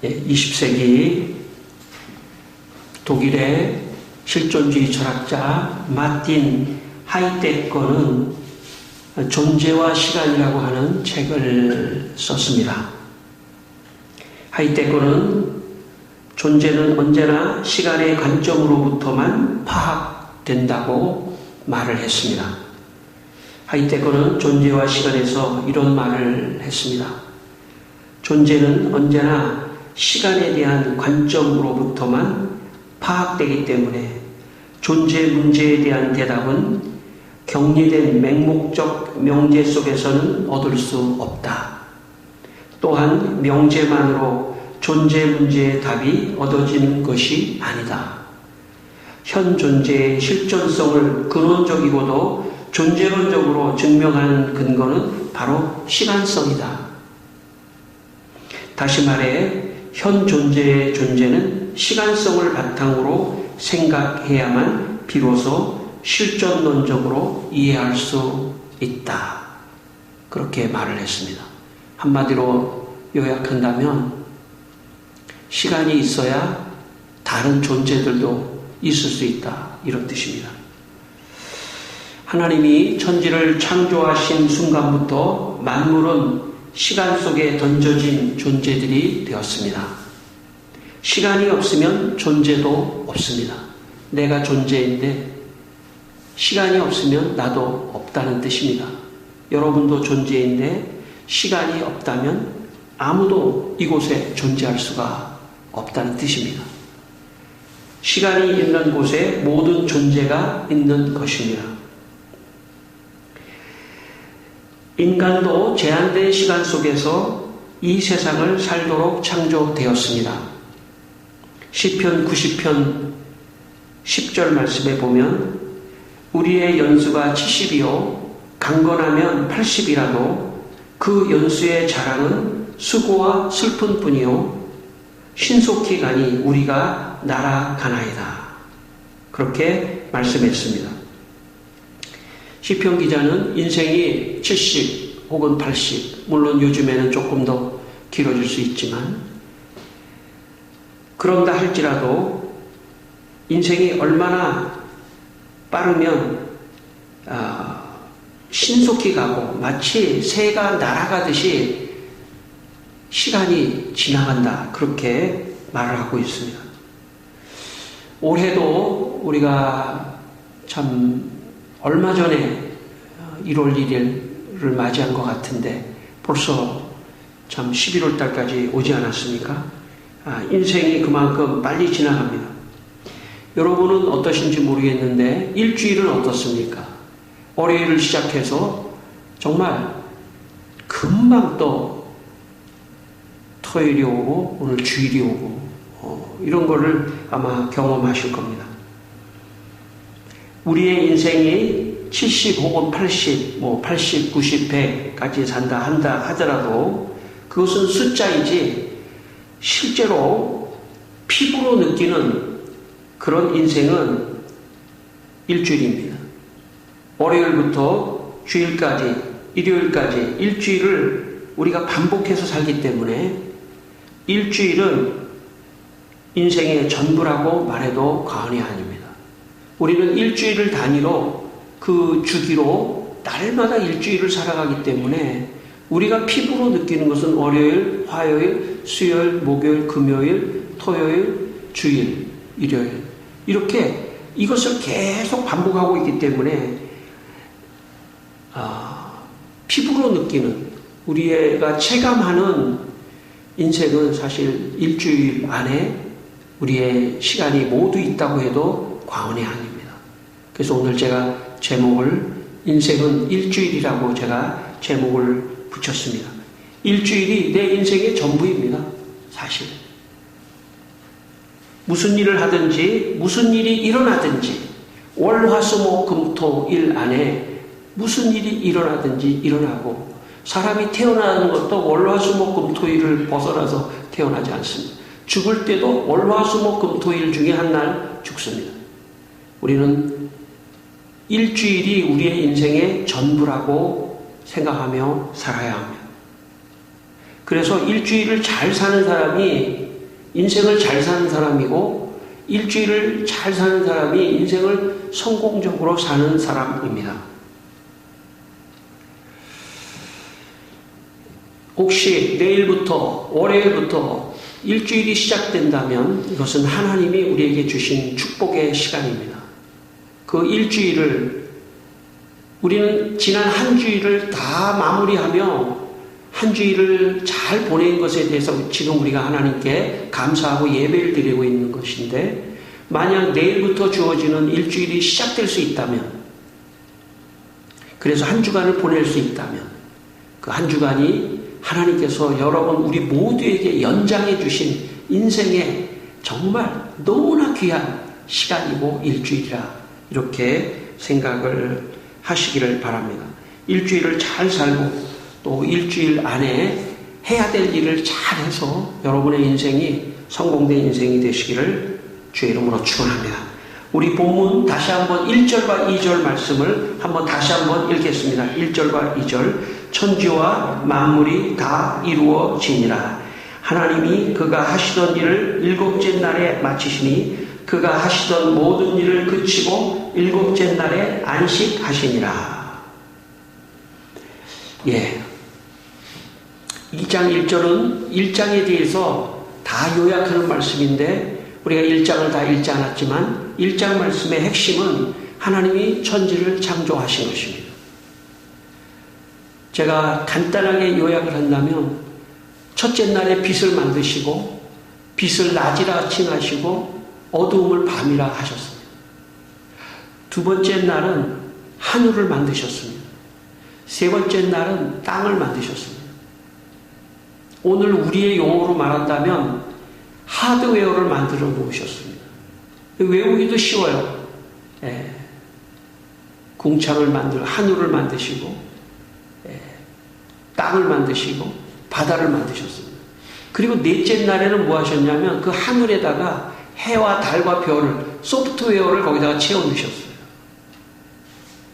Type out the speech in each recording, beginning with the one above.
20세기 독일의 실존주의 철학자 마틴 하이데거는 존재와 시간이라고 하는 책을 썼습니다. 하이데거는 존재는 언제나 시간의 관점으로부터만 파악된다고 말을 했습니다. 하이데거는 존재와 시간에서 이런 말을 했습니다. 존재는 언제나 시간에 대한 관점으로부터만 파악되기 때문에 존재 문제에 대한 대답은 격리된 맹목적 명제 속에서는 얻을 수 없다. 또한 명제만으로 존재 문제의 답이 얻어지는 것이 아니다. 현 존재의 실존성을 근원적이고도 존재론적으로 증명하는 근거는 바로 시간성이다. 다시 말해 현 존재의 존재는 시간성을 바탕으로 생각해야만 비로소 실존론적으로 이해할 수 있다. 그렇게 말을 했습니다. 한마디로 요약한다면 시간이 있어야 다른 존재들도 있을 수 있다. 이런 뜻입니다. 하나님이 천지를 창조하신 순간부터 만물은 시간 속에 던져진 존재들이 되었습니다. 시간이 없으면 존재도 없습니다. 내가 존재인데 시간이 없으면 나도 없다는 뜻입니다. 여러분도 존재인데 시간이 없다면 아무도 이곳에 존재할 수가 없다는 뜻입니다. 시간이 있는 곳에 모든 존재가 있는 것입니다. 인간도 제한된 시간 속에서 이 세상을 살도록 창조되었습니다. 시편 90편 10절 말씀에 보면 우리의 연수가 70이요 강건하면 80이라도 그 연수의 자랑은 수고와 슬픈 뿐이요 신속히 가니 우리가 날아가나이다. 그렇게 말씀했습니다. 시편 기자는 인생이 70 혹은 80, 물론 요즘에는 조금 더 길어질 수 있지만 그런다 할지라도 인생이 얼마나 빠르면 신속히 가고 마치 새가 날아가듯이 시간이 지나간다. 그렇게 말을 하고 있습니다. 올해도 우리가 참 얼마 전에 1월 1일을 맞이한 것 같은데 벌써 참 11월 달까지 오지 않았습니까? 인생이 그만큼 빨리 지나갑니다. 여러분은 어떠신지 모르겠는데 일주일은 어떻습니까? 월요일을 시작해서 정말 금방 또 토요일이 오고 오늘 주일이 오고 이런 거를 아마 경험하실 겁니다. 우리의 인생이 70 혹은 80, 80, 90, 100까지 산다 한다 하더라도 그것은 숫자이지 실제로 피부로 느끼는 그런 인생은 일주일입니다. 월요일부터 주일까지, 일요일까지 일주일을 우리가 반복해서 살기 때문에 일주일은 인생의 전부라고 말해도 과언이 아닙니다. 우리는 일주일을 단위로 그 주기로 날마다 일주일을 살아가기 때문에 우리가 피부로 느끼는 것은 월요일, 화요일, 수요일, 목요일, 금요일, 토요일, 주일, 일요일 이렇게 이것을 계속 반복하고 있기 때문에 피부로 느끼는 우리가 체감하는 인생은 사실 일주일 안에 우리의 시간이 모두 있다고 해도 과언이 아닙니다. 그래서 오늘 제가 제목을 인생은 일주일이라고 제가 제목을 붙였습니다. 일주일이 내 인생의 전부입니다. 사실 무슨 일을 하든지 무슨 일이 일어나든지 월화수목금토일 안에 무슨 일이 일어나든지 일어나고 사람이 태어나는 것도 월화수목금토일을 벗어나서 태어나지 않습니다. 죽을 때도 월화수목금토일 중에 한 날 죽습니다. 우리는 일주일이 우리의 인생의 전부라고 생각하며 살아야 합니다. 그래서 일주일을 잘 사는 사람이 인생을 잘 사는 사람이고 일주일을 잘 사는 사람이 인생을 성공적으로 사는 사람입니다. 혹시 내일부터 월요일부터 일주일이 시작된다면 이것은 하나님이 우리에게 주신 축복의 시간입니다. 그 일주일을 우리는 지난 한 주일을 다 마무리하며 한 주일을 잘 보낸 것에 대해서 지금 우리가 하나님께 감사하고 예배를 드리고 있는 것인데, 만약 내일부터 주어지는 일주일이 시작될 수 있다면, 그래서 한 주간을 보낼 수 있다면 그 한 주간이 하나님께서 여러분 우리 모두에게 연장해 주신 인생의 정말 너무나 귀한 시간이고 일주일이라 이렇게 생각을 하시기를 바랍니다. 일주일을 잘 살고 또 일주일 안에 해야 될 일을 잘해서 여러분의 인생이 성공된 인생이 되시기를 주의 이름으로 축원합니다. 우리 본문 다시 한번 1절과 2절 말씀을 한번 다시 한번 읽겠습니다. 1절과 2절. 천지와 만물이 다 이루어지니라. 하나님이 그가 하시던 일을 일곱째 날에 마치시니 그가 하시던 모든 일을 그치고 일곱째 날에 안식하시니라. 예. 2장 1절은 1장에 대해서 다 요약하는 말씀인데 우리가 1장을 다 읽지 않았지만 1장 말씀의 핵심은 하나님이 천지를 창조하신 것입니다. 제가 간단하게 요약을 한다면 첫째 날에 빛을 만드시고 빛을 낮이라 칭하시고 어두움을 밤이라 하셨습니다. 두 번째 날은 하늘을 만드셨습니다. 세 번째 날은 땅을 만드셨습니다. 오늘 우리의 용어로 말한다면 하드웨어를 만들어 놓으셨습니다. 외우기도 쉬워요. 예. 궁창을 하늘을 만드시고 땅을 만드시고 바다를 만드셨습니다. 그리고 넷째 날에는 뭐 하셨냐면 그 하늘에다가 해와 달과 별을 소프트웨어를 거기다가 채워 넣으셨어요.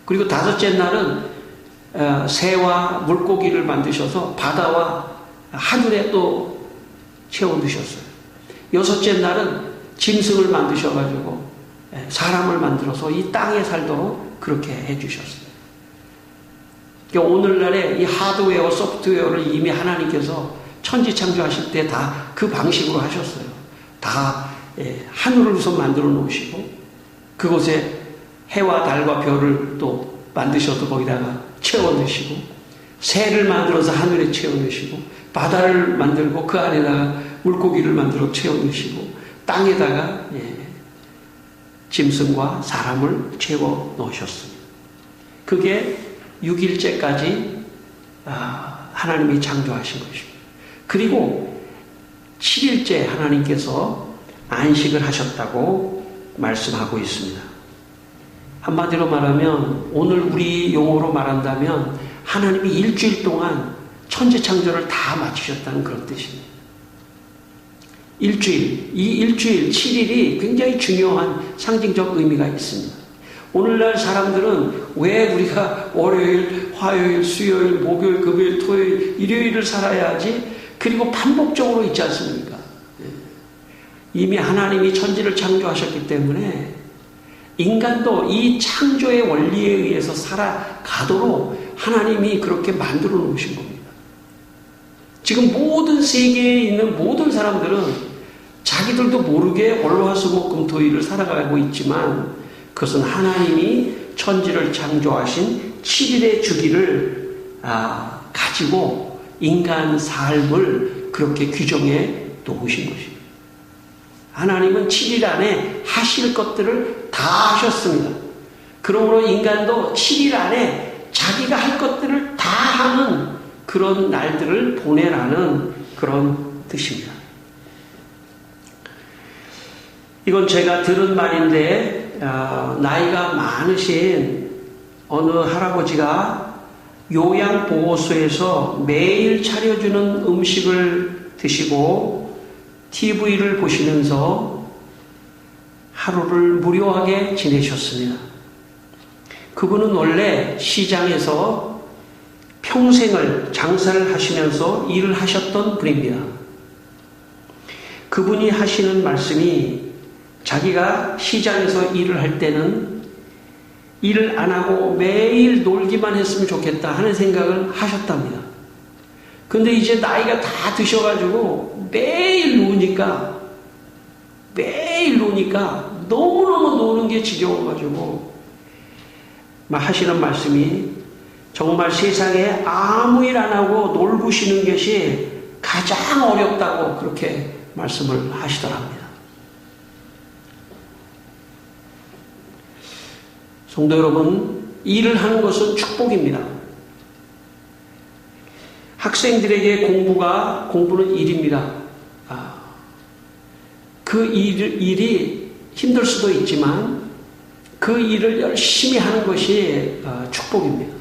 그리고 다섯째 날은 새와 물고기를 만드셔서 바다와 하늘에 또 채워 넣으셨어요. 여섯째 날은 짐승을 만드셔가지고 사람을 만들어서 이 땅에 살도록 그렇게 해주셨어요. 그러니까 오늘날의 이 하드웨어, 소프트웨어를 이미 하나님께서 천지 창조하실 때 다 그 방식으로 하셨어요. 다 하늘을 우선 만들어 놓으시고 그곳에 해와 달과 별을 또 만드셔서 거기다가 채워 넣으시고 새를 만들어서 하늘에 채워 넣으시고 바다를 만들고 그 안에다가 물고기를 만들어 채워 넣으시고 땅에다가 짐승과 사람을 채워 넣으셨습니다. 그게 6일째까지 하나님이 창조하신 것입니다. 그리고 7일째 하나님께서 안식을 하셨다고 말씀하고 있습니다. 한마디로 말하면 오늘 우리 용어로 말한다면 하나님이 일주일 동안 천지 창조를 다 마치셨다는 그런 뜻입니다. 일주일, 이 일주일 7일이 굉장히 중요한 상징적 의미가 있습니다. 오늘날 사람들은 왜 우리가 월요일, 화요일, 수요일, 목요일, 금요일, 토요일, 일요일을 살아야 하지? 그리고 반복적으로 있지 않습니까? 이미 하나님이 천지를 창조하셨기 때문에 인간도 이 창조의 원리에 의해서 살아가도록 하나님이 그렇게 만들어 놓으신 겁니다. 지금 모든 세계에 있는 모든 사람들은 자기들도 모르게 월화수목금토일을 살아가고 있지만 그것은 하나님이 천지를 창조하신 7일의 주기를 가지고 인간 삶을 그렇게 규정해 놓으신 것입니다. 하나님은 7일 안에 하실 것들을 다 하셨습니다. 그러므로 인간도 7일 안에 자기가 할 것들을 다 하는 그런 날들을 보내라는 그런 뜻입니다. 이건 제가 들은 말인데 나이가 많으신 어느 할아버지가 요양보호소에서 매일 차려주는 음식을 드시고 TV를 보시면서 하루를 무료하게 지내셨습니다. 그분은 원래 시장에서 평생을 장사를 하시면서 일을 하셨던 분입니다. 그분이 하시는 말씀이 자기가 시장에서 일을 할 때는 일을 안 하고 매일 놀기만 했으면 좋겠다 하는 생각을 하셨답니다. 근데 이제 나이가 다 드셔가지고 매일 노니까 너무너무 노는 게 지겨워가지고 하시는 말씀이 정말 세상에 아무 일 안 하고 놀고 쉬는 것이 가장 어렵다고 그렇게 말씀을 하시더랍니다. 성도 여러분, 일을 하는 것은 축복입니다. 학생들에게 공부는 일입니다. 그 일이 힘들 수도 있지만 그 일을 열심히 하는 것이 축복입니다.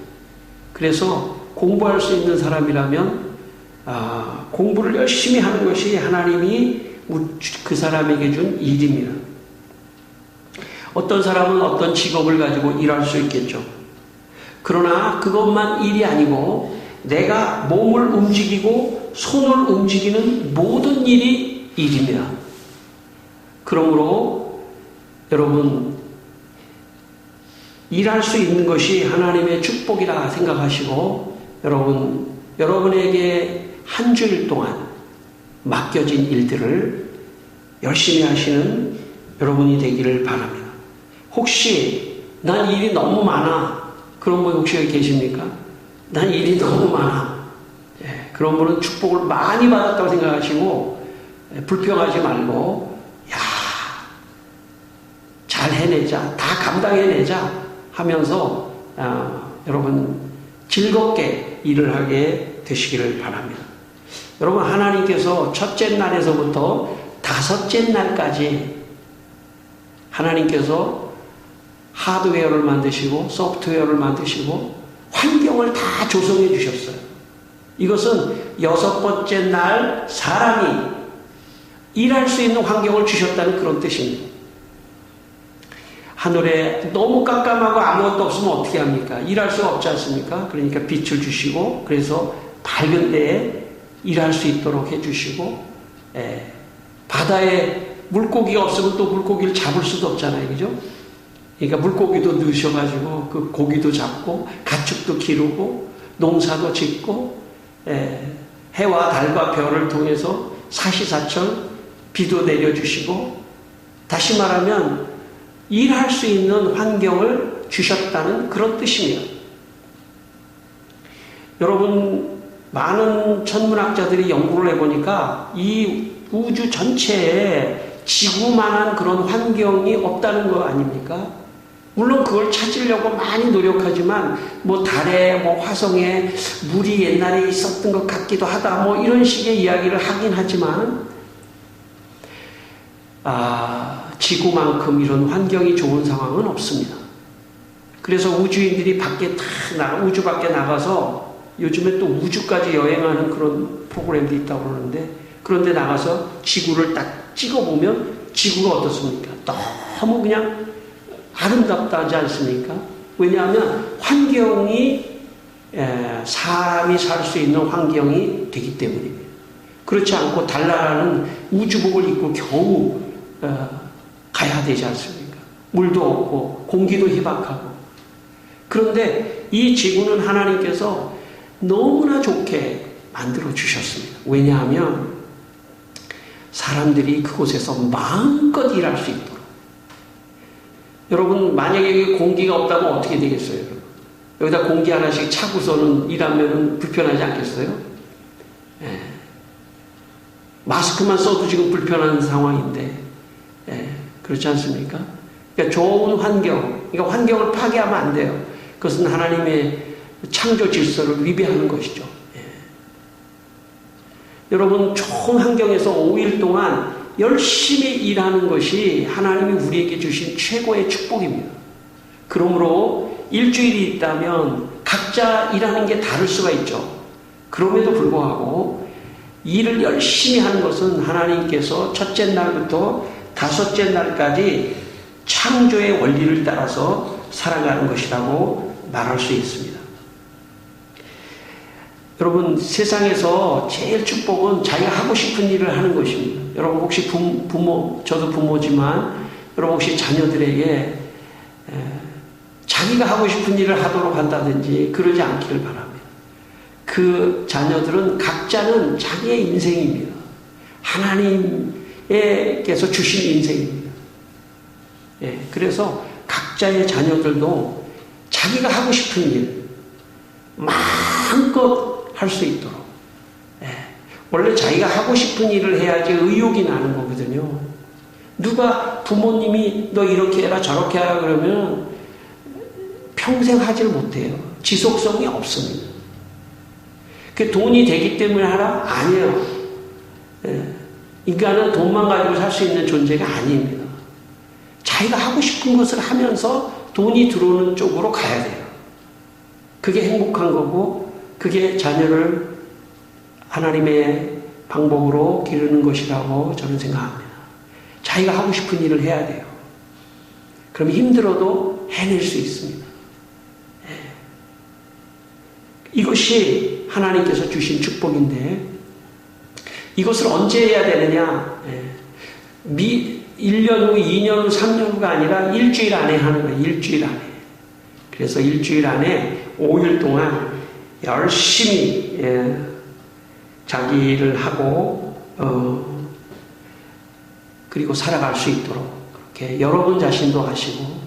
그래서 공부할 수 있는 사람이라면 공부를 열심히 하는 것이 하나님이 그 사람에게 준 일입니다. 어떤 사람은 어떤 직업을 가지고 일할 수 있겠죠. 그러나 그것만 일이 아니고 내가 몸을 움직이고 손을 움직이는 모든 일이 일입니다. 그러므로 여러분, 일할 수 있는 것이 하나님의 축복이라 생각하시고 여러분에게 한 주일 동안 맡겨진 일들을 열심히 하시는 여러분이 되기를 바랍니다. 혹시 난 일이 너무 많아, 그런 분 혹시 여기 계십니까? 난 일이 너무 많아. 그런 분은 축복을 많이 받았다고 생각하시고 불평하지 말고 잘 해내자, 다 감당해내자 하면서 여러분 즐겁게 일을 하게 되시기를 바랍니다. 여러분, 하나님께서 첫째 날에서부터 다섯째 날까지 하나님께서 하드웨어를 만드시고 소프트웨어를 만드시고 환경을 다 조성해 주셨어요. 이것은 여섯 번째 날 사람이 일할 수 있는 환경을 주셨다는 그런 뜻입니다. 하늘에 너무 깜깜하고 아무것도 없으면 어떻게 합니까? 일할 수가 없지 않습니까? 그러니까 빛을 주시고, 그래서 밝은 데에 일할 수 있도록 해주시고, 바다에 물고기가 없으면 또 물고기를 잡을 수도 없잖아요. 그죠? 그러니까 물고기도 넣으셔가지고 그 고기도 잡고 가축도 기르고 농사도 짓고 해와 달과 별을 통해서 사시사철 비도 내려주시고, 다시 말하면 일할 수 있는 환경을 주셨다는 그런 뜻입니다. 여러분, 많은 천문학자들이 연구를 해보니까 이 우주 전체에 지구만한 그런 환경이 없다는 거 아닙니까? 물론 그걸 찾으려고 많이 노력하지만 달에 화성에 물이 옛날에 있었던 것 같기도 하다 이런 식의 이야기를 하긴 하지만 지구만큼 이런 환경이 좋은 상황은 없습니다. 그래서 우주인들이 우주 밖에 나가서 요즘에 또 우주까지 여행하는 그런 프로그램도 있다고 그러는데, 그런데 나가서 지구를 딱 찍어보면 지구가 어떻습니까? 너무 그냥 아름답다 하지 않습니까? 왜냐하면 환경이 사람이 살 수 있는 환경이 되기 때문입니다. 그렇지 않고 달나라는 우주복을 입고 겨우 가야 되지 않습니까? 물도 없고 공기도 희박하고. 그런데 이 지구는 하나님께서 너무나 좋게 만들어 주셨습니다. 왜냐하면 사람들이 그곳에서 마음껏 일할 수 있도록. 여러분, 만약에 공기가 없다면 어떻게 되겠어요? 여러분? 여기다 공기 하나씩 차고서는 일하면 불편하지 않겠어요? 마스크만 써도 지금 불편한 상황인데, 그렇지 않습니까? 그러니까 좋은 환경, 그러니까 환경을 파괴하면 안 돼요. 그것은 하나님의 창조 질서를 위배하는 것이죠. 여러분, 좋은 환경에서 5일 동안 열심히 일하는 것이 하나님이 우리에게 주신 최고의 축복입니다. 그러므로 일주일이 있다면 각자 일하는 게 다를 수가 있죠. 그럼에도 불구하고 일을 열심히 하는 것은 하나님께서 첫째 날부터 다섯째 날까지 창조의 원리를 따라서 살아가는 것이라고 말할 수 있습니다. 여러분, 세상에서 제일 축복은 자기가 하고 싶은 일을 하는 것입니다. 여러분 혹시 부모, 저도 부모지만 여러분 혹시 자녀들에게 자기가 하고 싶은 일을 하도록 한다든지 그러지 않기를 바랍니다. 그 자녀들은 각자는 자기의 인생입니다. 하나님께서 주신 인생입니다. 그래서 각자의 자녀들도 자기가 하고 싶은 일 마음껏 할 수 있도록. 원래 자기가 하고 싶은 일을 해야지 의욕이 나는 거거든요. 누가 부모님이 너 이렇게 해라 저렇게 하라 그러면 평생 하질 못해요. 지속성이 없습니다. 그 돈이 되기 때문에 하라? 아니에요. 인간은 돈만 가지고 살 수 있는 존재가 아닙니다. 자기가 하고 싶은 것을 하면서 돈이 들어오는 쪽으로 가야 돼요. 그게 행복한 거고 그게 자녀를 하나님의 방법으로 기르는 것이라고 저는 생각합니다. 자기가 하고 싶은 일을 해야 돼요. 그럼 힘들어도 해낼 수 있습니다. 이것이 하나님께서 주신 축복인데 이것을 언제 해야 되느냐? 1년 후, 2년 후, 3년 후가 아니라 일주일 안에 하는 거예요. 일주일 안에. 그래서 일주일 안에 5일 동안 열심히 자기를 하고 그리고 살아갈 수 있도록 그렇게 여러분 자신도 하시고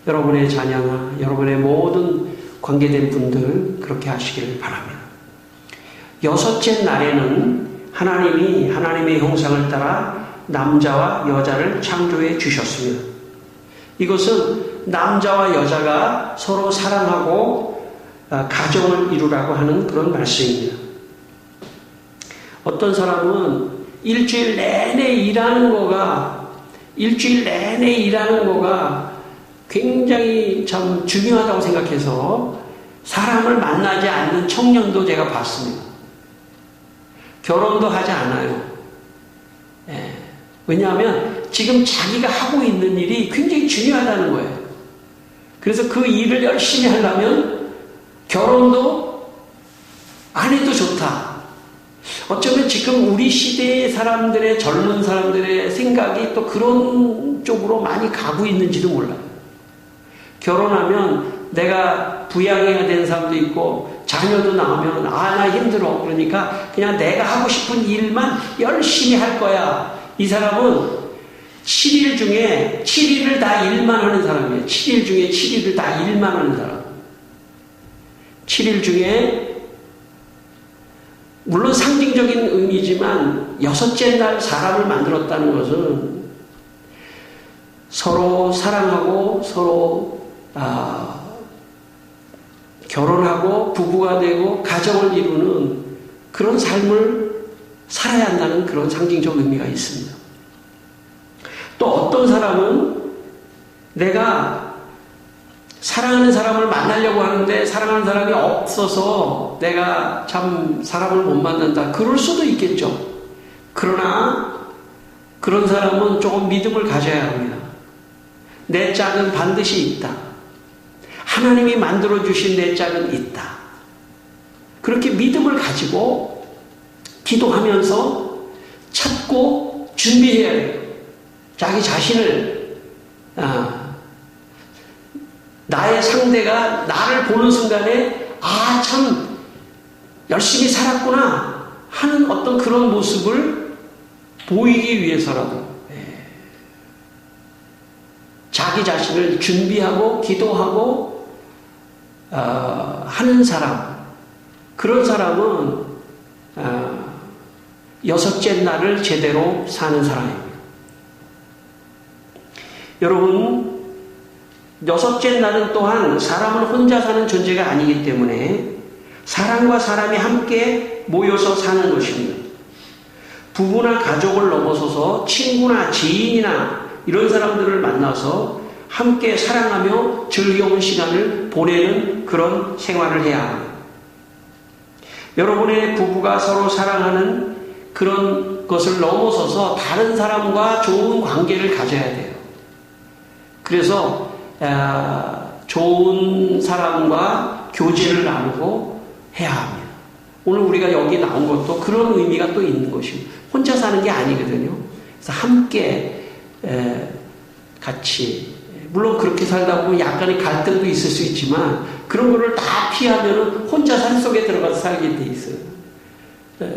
여러분의 자녀나 여러분의 모든 관계된 분들 그렇게 하시기를 바랍니다. 6째 날에는 하나님이 하나님의 형상을 따라 남자와 여자를 창조해 주셨습니다. 이것은 남자와 여자가 서로 사랑하고 가정을 이루라고 하는 그런 말씀입니다. 어떤 사람은 일주일 내내 일하는 거가 굉장히 참 중요하다고 생각해서 사람을 만나지 않는 청년도 제가 봤습니다. 결혼도 하지 않아요. 왜냐하면 지금 자기가 하고 있는 일이 굉장히 중요하다는 거예요. 그래서 그 일을 열심히 하려면 결혼도 안 해도 좋다. 어쩌면 지금 우리 시대의 사람들의 젊은 사람들의 생각이 또 그런 쪽으로 많이 가고 있는지도 몰라요. 결혼하면 내가 부양해야 되는 사람도 있고 자녀도 나오면 나 힘들어. 그러니까 그냥 내가 하고 싶은 일만 열심히 할 거야. 이 사람은 7일 중에 7일을 다 일만 하는 사람이에요. 7일 중에 7일을 다 일만 하는 사람. 7일 중에 물론 상징적인 의미지만 6째 날 사람을 만들었다는 것은 서로 사랑하고 서로 결혼하고 부부가 되고 가정을 이루는 그런 삶을 살아야 한다는 그런 상징적 의미가 있습니다. 또 어떤 사람은 내가 사랑하는 사람을 만나려고 하는데 사랑하는 사람이 없어서 내가 참 사람을 못 만난다. 그럴 수도 있겠죠. 그러나 그런 사람은 조금 믿음을 가져야 합니다. 내 짝은 반드시 있다. 하나님이 만들어주신 내 짝은 있다. 그렇게 믿음을 가지고 기도하면서 찾고 준비해야 돼요. 자기 자신을 나의 상대가 나를 보는 순간에 참 열심히 살았구나 하는 어떤 그런 모습을 보이기 위해서라도 자기 자신을 준비하고 기도하고 하는 사람, 그런 사람은 6째 날을 제대로 사는 사람입니다. 여러분, 6째 날은 또한 사람은 혼자 사는 존재가 아니기 때문에 사람과 사람이 함께 모여서 사는 것입니다. 부부나 가족을 넘어서서 친구나 지인이나 이런 사람들을 만나서 함께 사랑하며 즐거운 시간을 보내는 그런 생활을 해야 합니다. 여러분의 부부가 서로 사랑하는 그런 것을 넘어서서 다른 사람과 좋은 관계를 가져야 돼요. 그래서 좋은 사람과 교제를 나누고 해야 합니다. 오늘 우리가 여기 나온 것도 그런 의미가 또 있는 것입니다. 혼자 사는 게 아니거든요. 그래서 함께 같이, 물론 그렇게 살다 보면 약간의 갈등도 있을 수 있지만 그런 거를 다 피하면 혼자 산속에 들어가서 살게 돼 있어요.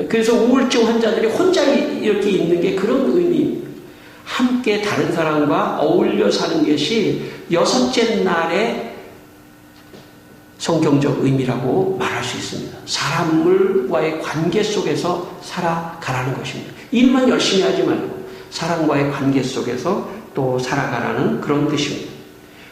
그래서 우울증 환자들이 혼자 이렇게 있는 게 그런 의미입니다. 함께 다른 사람과 어울려 사는 것이 여섯째 날의 성경적 의미라고 말할 수 있습니다. 사람과의 관계 속에서 살아가라는 것입니다. 일만 열심히 하지 말고 사람과의 관계 속에서 또 살아가라는 그런 뜻입니다.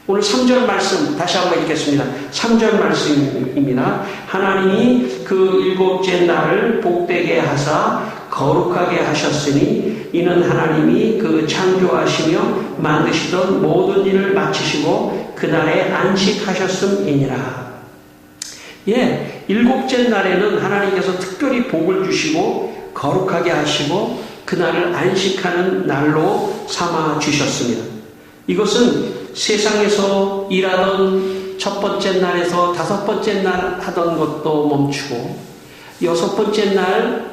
오늘 3절 말씀 다시 한번 읽겠습니다. 3절 말씀입니다. 하나님이 그 일곱째 날을 복되게 하사 거룩하게 하셨으니 이는 하나님이 그 창조하시며 만드시던 모든 일을 마치시고 그날에 안식하셨음이니라. 예, 일곱째 날에는 하나님께서 특별히 복을 주시고 거룩하게 하시고 그날을 안식하는 날로 삼아 주셨습니다. 이것은 세상에서 일하던 첫 번째 날에서 다섯 번째 날 하던 것도 멈추고 여섯 번째 날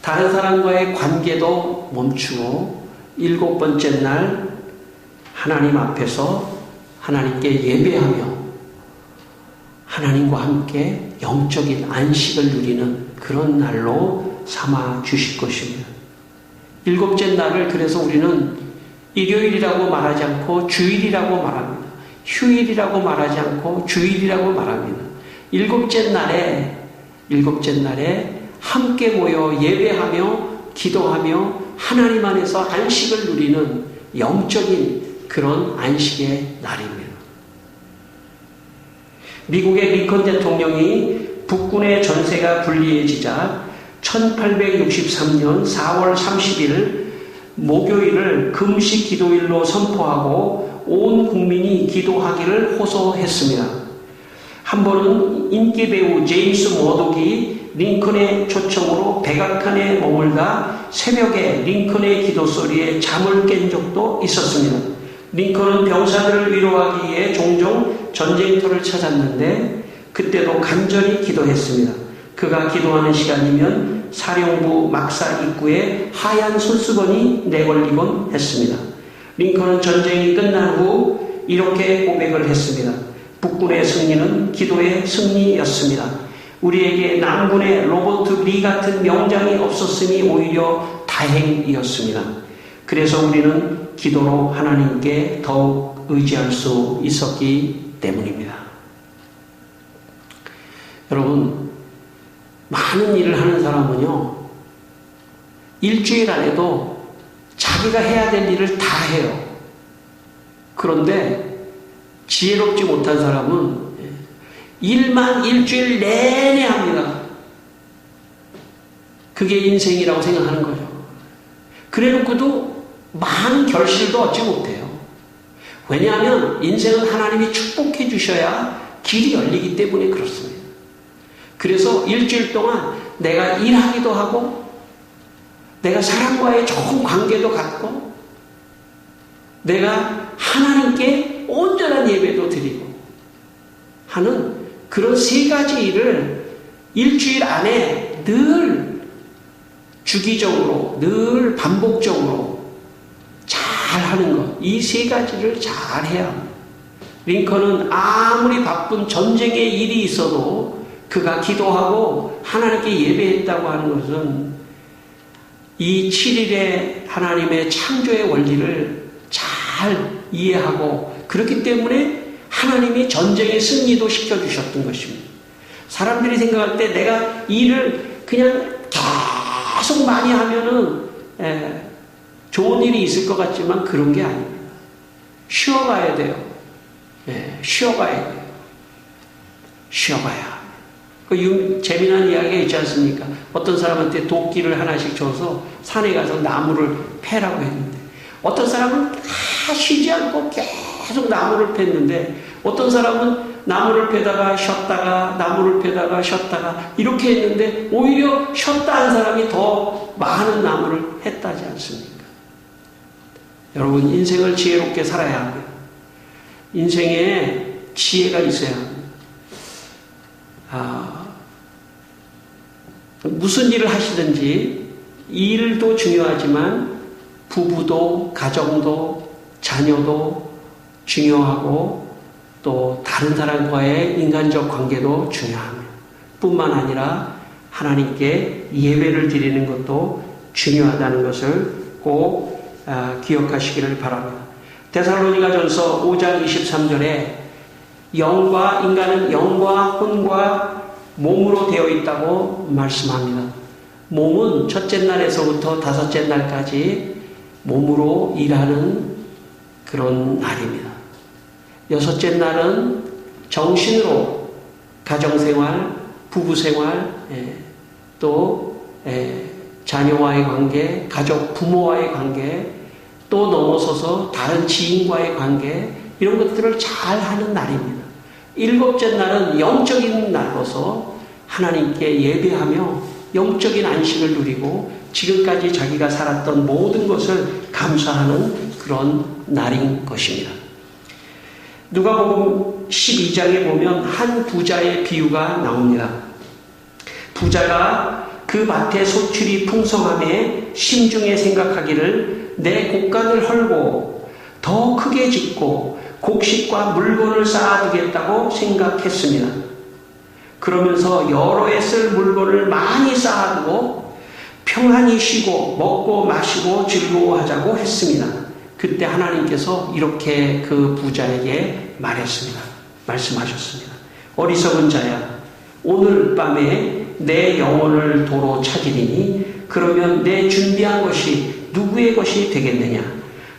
다른 사람과의 관계도 멈추고 일곱 번째 날 하나님 앞에서 하나님께 예배하며 하나님과 함께 영적인 안식을 누리는 그런 날로 삼아 주실 것입니다. 일곱째 날을 그래서 우리는 일요일이라고 말하지 않고 주일이라고 말합니다. 휴일이라고 말하지 않고 주일이라고 말합니다. 일곱째 날에 함께 모여 예배하며 기도하며 하나님 안에서 안식을 누리는 영적인 그런 안식의 날입니다. 미국의 링컨 대통령이 북군의 전세가 불리해지자 1863년 4월 30일 목요일을 금식 기도일로 선포하고 온 국민이 기도하기를 호소했습니다. 한 번은 인기 배우 제임스 머독이 링컨의 초청으로 백악관에 머물다 새벽에 링컨의 기도 소리에 잠을 깬 적도 있었습니다. 링컨은 병사들을 위로하기 위해 종종 전쟁터를 찾았는데 그때도 간절히 기도했습니다. 그가 기도하는 시간이면 사령부 막사 입구에 하얀 손수건이 내걸리곤 했습니다. 링컨은 전쟁이 끝난 후 이렇게 고백을 했습니다. 북군의 승리는 기도의 승리였습니다. 우리에게 남군의 로버트 리 같은 명장이 없었으니 오히려 다행이었습니다. 그래서 우리는 기도로 하나님께 더욱 의지할 수 있었기 때문입니다. 여러분, 많은 일을 하는 사람은요, 일주일 안에도 자기가 해야 될 일을 다 해요. 그런데 지혜롭지 못한 사람은 일만 일주일 내내 합니다. 그게 인생이라고 생각하는 거죠. 그래놓고도 많은 결실도 얻지 못해요. 왜냐하면 인생은 하나님이 축복해 주셔야 길이 열리기 때문에 그렇습니다. 그래서 일주일 동안 내가 일하기도 하고 내가 사람과의 좋은 관계도 갖고 내가 하나님께 온전한 예배도 드리고 하는 그런 세 가지 일을 일주일 안에 늘 주기적으로 늘 반복적으로 잘 하는 것, 이 세 가지를 잘 해야 합니다. 링컨은 아무리 바쁜 전쟁의 일이 있어도 그가 기도하고 하나님께 예배했다고 하는 것은 이 7일의 하나님의 창조의 원리를 잘 이해하고 그렇기 때문에 하나님이 전쟁의 승리도 시켜주셨던 것입니다. 사람들이 생각할 때 내가 일을 그냥 계속 많이 하면은 좋은 일이 있을 것 같지만 그런 게 아닙니다. 쉬어가야 돼요. 쉬어가야 돼요. 쉬어가야. 그 재미난 이야기가 있지 않습니까? 어떤 사람한테 도끼를 하나씩 줘서 산에 가서 나무를 패라고 했는데 어떤 사람은 다 쉬지 않고 계속 나무를 팼는데 어떤 사람은 나무를 패다가 쉬었다가 나무를 패다가 쉬었다가 이렇게 했는데 오히려 쉬었다 한 사람이 더 많은 나무를 했다지 않습니까? 여러분, 인생을 지혜롭게 살아야 합니다. 인생에 지혜가 있어야 합니다. 무슨 일을 하시든지 일도 중요하지만 부부도 가정도 자녀도 중요하고 또 다른 사람과의 인간적 관계도 중요합니다. 뿐만 아니라 하나님께 예배를 드리는 것도 중요하다는 것을 꼭 기억하시기를 바랍니다. 데살로니가전서 5장 23절에 인간은 영과 혼과 몸으로 되어 있다고 말씀합니다. 몸은 첫째 날에서부터 다섯째 날까지 몸으로 일하는 그런 날입니다. 여섯째 날은 정신으로 가정생활, 부부생활, 또 자녀와의 관계, 가족, 부모와의 관계, 또 넘어서서 다른 지인과의 관계, 이런 것들을 잘 하는 날입니다. 일곱째 날은 영적인 날로서 하나님께 예배하며 영적인 안식을 누리고 지금까지 자기가 살았던 모든 것을 감사하는 그런 날인 것입니다. 누가복음 12장에 보면 한 부자의 비유가 나옵니다. 부자가 그 밭의 소출이 풍성함에 심중에 생각하기를 내 곡간을 헐고 더 크게 짓고 곡식과 물건을 쌓아두겠다고 생각했습니다. 그러면서 여러 해 쓸 물건을 많이 쌓아두고 평안히 쉬고 먹고 마시고 즐거워하자고 했습니다. 그때 하나님께서 이렇게 그 부자에게 말씀하셨습니다. 어리석은 자야, 오늘 밤에 내 영혼을 도로 찾으리니 그러면 내 준비한 것이 누구의 것이 되겠느냐?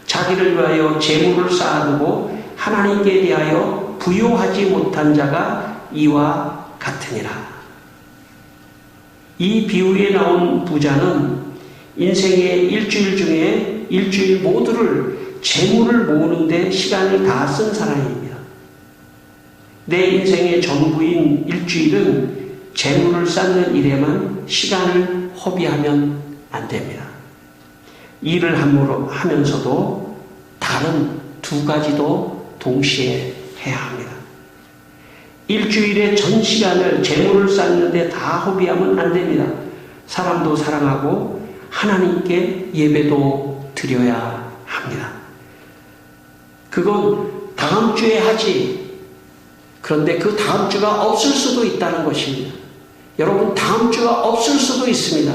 자기를 위하여 재물을 쌓아두고 하나님께 대하여 부요하지 못한 자가 이와 같으니라. 이 비유에 나온 부자는 인생의 일주일 중에 일주일 모두를 재물을 모으는 데 시간을 다 쓴 사람입니다. 내 인생의 전부인 일주일은 재물을 쌓는 일에만 시간을 허비하면 안 됩니다. 일을 하면서도 다른 두 가지도 동시에 해야 합니다. 일주일의 전 시간을 재물을 쌓는 데 다 허비하면 안 됩니다. 사람도 사랑하고 하나님께 예배도 드려야 합니다. 그건 다음 주에 하지. 그런데 그 다음 주가 없을 수도 있다는 것입니다. 여러분, 다음 주가 없을 수도 있습니다.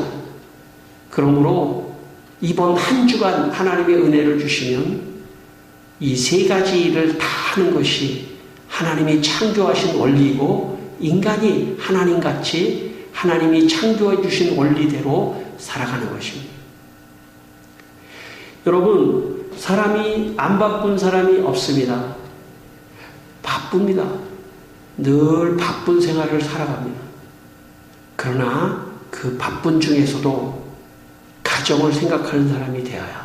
그러므로 이번 한 주간 하나님의 은혜를 주시면 이 세 가지 일을 다 하는 것이 하나님이 창조하신 원리이고 인간이 하나님같이 하나님이 창조해 주신 원리대로 살아가는 것입니다. 여러분, 사람이 안 바쁜 사람이 없습니다. 바쁩니다. 늘 바쁜 생활을 살아갑니다. 그러나 그 바쁜 중에서도 가정을 생각하는 사람이 되어야.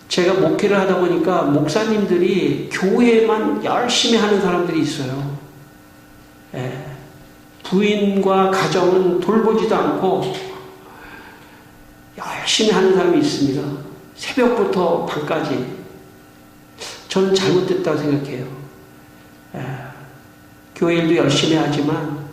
제가 목회를 하다 보니까 목사님들이 교회만 열심히 하는 사람들이 있어요. 부인과 가정은 돌보지도 않고 열심히 하는 사람이 있습니다. 새벽부터 밤까지. 저는 잘못됐다고 생각해요. 교회 일도 열심히 하지만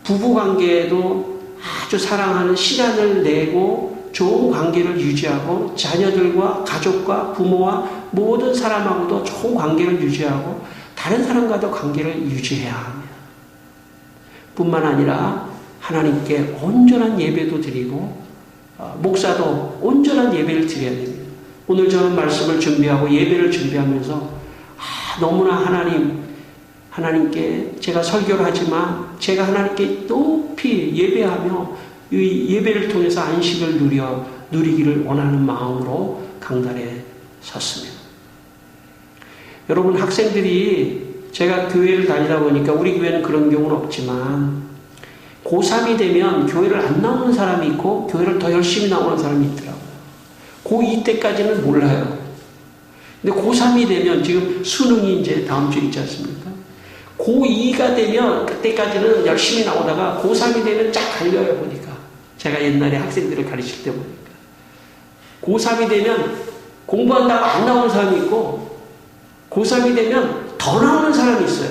부부관계에도 아주 사랑하는 시간을 내고 좋은 관계를 유지하고 자녀들과 가족과 부모와 모든 사람하고도 좋은 관계를 유지하고 다른 사람과도 관계를 유지해야 합니다. 뿐만 아니라 하나님께 온전한 예배도 드리고 목사도 온전한 예배를 드려야 됩니다. 오늘 저는 말씀을 준비하고 예배를 준비하면서 너무나 하나님께 제가 설교를 하지만 제가 하나님께 높이 예배하며 이 예배를 통해서 안식을 누리기를 원하는 마음으로 강단에 섰습니다. 여러분, 학생들이 제가 교회를 다니다 보니까 우리 교회는 그런 경우는 없지만 고3이 되면 교회를 안 나오는 사람이 있고 교회를 더 열심히 나오는 사람이 있더라고요. 고2 때까지는 몰라요. 근데 고3이 되면 지금 수능이 이제 다음 주에 있지 않습니까? 고2가 되면 그때까지는 열심히 나오다가 고3이 되면 쫙 갈려요, 보니까. 제가 옛날에 학생들을 가르칠 때 보니까. 고3이 되면 공부한다고 안 나오는 사람이 있고 고3이 되면 더 나오는 사람이 있어요.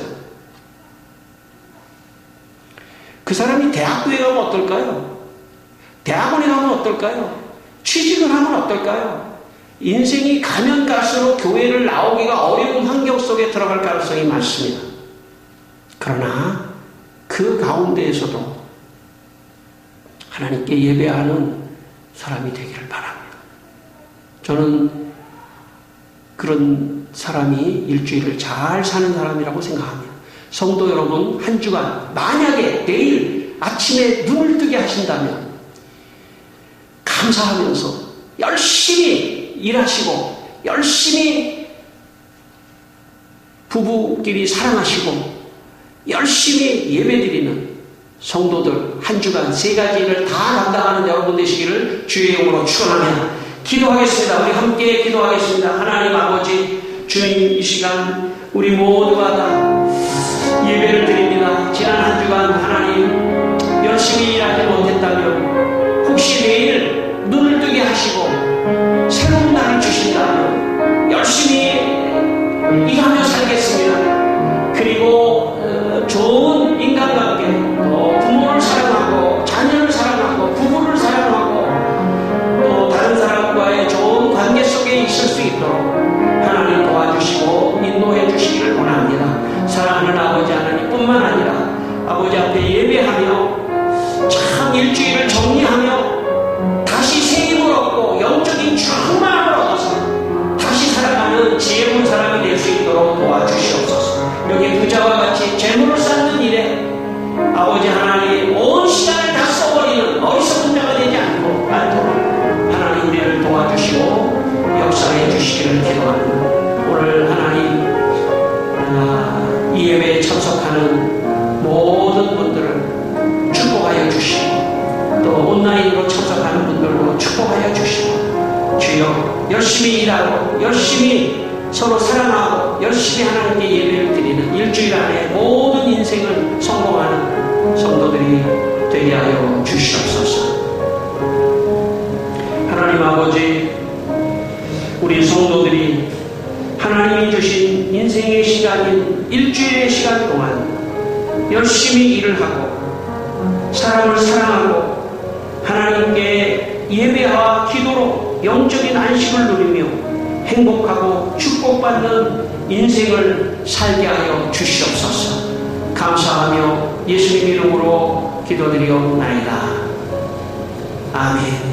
그 사람이 대학교에 가면 어떨까요? 대학원에 가면 어떨까요? 취직을 하면 어떨까요? 인생이 가면 갈수록 교회를 나오기가 어려운 환경 속에 들어갈 가능성이 많습니다. 그러나 그 가운데에서도 하나님께 예배하는 사람이 되기를 바랍니다. 저는 그런 사람이 일주일을 잘 사는 사람이라고 생각합니다. 성도 여러분, 한 주간 만약에 내일 아침에 눈을 뜨게 하신다면 감사하면서 열심히 일하시고 열심히 부부끼리 사랑하시고 열심히 예배드리는 성도들 한 주간 세 가지를 다 감당하는 여러분 되시기를 주의 이름으로 축원하며 기도하겠습니다. 우리 함께 기도하겠습니다. 하나님 아버지, 주님 이 시간 우리 모두가 다 예배를 드립니다. 지난 한 주간 하나님 열심히 일하지 못했다면 혹시 내일 눈을 뜨게 하시고 새로운 날을 주신다면 열심히 일하며 살겠습니다. 그리고 좋은 인간관계, 또 부모를 사랑하고 자녀를 사랑하고 부부를 사랑하고 또 다른 사람과의 좋은 관계 속에 있을 수 있도록 하나님 도와주시고 인도해 주시기를 원합니다. 사랑하는 아버지 하나님뿐만 아니라 아버지 앞에 예배하며 참 일주일을 정리하며 다시 새 힘을 얻고 영적인 충만함을 얻어서 다시 살아가는 지혜로운 사람이 될 수 있도록 도와주시옵소서. 여기 부자와 같이 재물을 쌓는 일에 아버지 하나님 온 시간을 다 써버리는 어리석은 자가 되지 않도록 하나님 우리를 도와주시고 역사해 주시기를 기도합니다. 오늘 하나님 이 예배에 참석하는 모든 분들을 축복하여 주시고 또 온라인으로 참석하는 분들도 축복하여 주시고 주여 열심히 일하고 열심히 서로 사랑하고 열심히 하나님께 예배를 드리는 일주일 안에 모든 인생을 성공하는 성도들이 되게 하여 주시옵소서. 하나님 아버지, 우리 성도들이 하나님이 주신 인생의 시간인 일주일의 시간 동안 열심히 일을 하고 사람을 사랑하고 하나님께 예배와 기도로 영적인 안식을 누리며 행복하고 축복받는 인생을 살게 하여 주시옵소서. 감사하며 예수님 이름으로 기도드리옵나이다. 아멘.